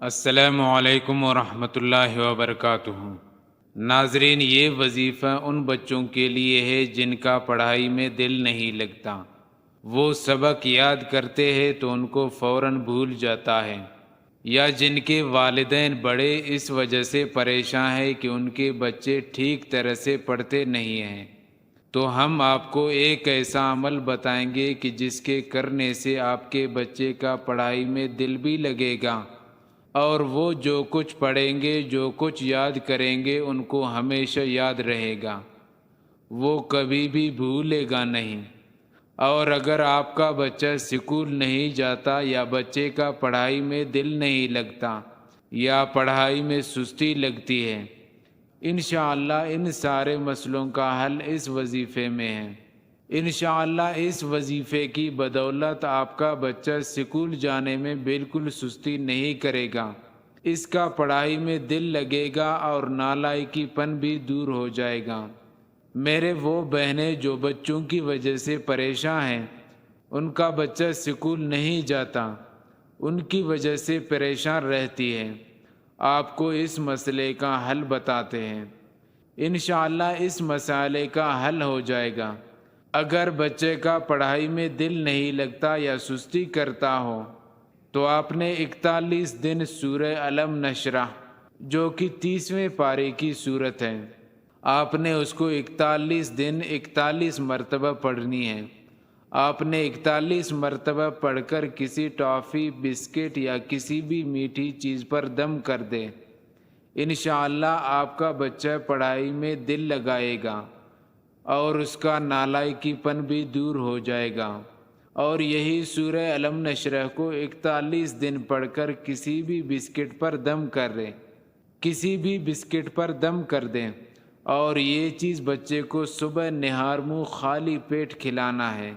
السلام علیکم ورحمۃ اللہ وبرکاتہ۔ ناظرین، یہ وظیفہ ان بچوں کے لیے ہے جن کا پڑھائی میں دل نہیں لگتا۔ وہ سبق یاد کرتے ہیں تو ان کو فوراً بھول جاتا ہے، یا جن کے والدین بڑے اس وجہ سے پریشان ہیں کہ ان کے بچے ٹھیک طرح سے پڑھتے نہیں ہیں۔ تو ہم آپ کو ایک ایسا عمل بتائیں گے کہ جس کے کرنے سے آپ کے بچے کا پڑھائی میں دل بھی لگے گا، اور وہ جو کچھ پڑھیں گے، جو کچھ یاد کریں گے، ان کو ہمیشہ یاد رہے گا، وہ کبھی بھی بھولے گا نہیں۔ اور اگر آپ کا بچہ اسکول نہیں جاتا، یا بچے کا پڑھائی میں دل نہیں لگتا، یا پڑھائی میں سستی لگتی ہے، انشاءاللہ ان سارے مسئلوں کا حل اس وظیفے میں ہے۔ انشاءاللہ اس وظیفے کی بدولت آپ کا بچہ اسکول جانے میں بالکل سستی نہیں کرے گا، اس کا پڑھائی میں دل لگے گا، اور نالائکی پن بھی دور ہو جائے گا۔ میرے وہ بہنیں جو بچوں کی وجہ سے پریشان ہیں، ان کا بچہ اسکول نہیں جاتا، ان کی وجہ سے پریشان رہتی ہے، آپ کو اس مسئلے کا حل بتاتے ہیں۔ انشاءاللہ اس مسئلے کا حل ہو جائے گا۔ اگر بچے کا پڑھائی میں دل نہیں لگتا یا سستی کرتا ہو، تو آپ نے 41 دن سورہ علم نشرح، جو کہ 30ویں پارے کی سورت ہے، آپ نے اس کو 41 دن 41 مرتبہ پڑھنی ہے۔ آپ نے 41 مرتبہ پڑھ کر کسی ٹافی، بسکٹ یا کسی بھی میٹھی چیز پر دم کر دے۔ انشاءاللہ آپ کا بچہ پڑھائی میں دل لگائے گا، اور اس کا نالائکی پن بھی دور ہو جائے گا۔ اور یہی سورہ علم نشرح کو 41 دن پڑھ کر کسی بھی بسکٹ پر دم کر دیں، کسی بھی بسکٹ پر دم کر دیں، اور یہ چیز بچے کو صبح نہار منہ خالی پیٹ کھلانا ہے۔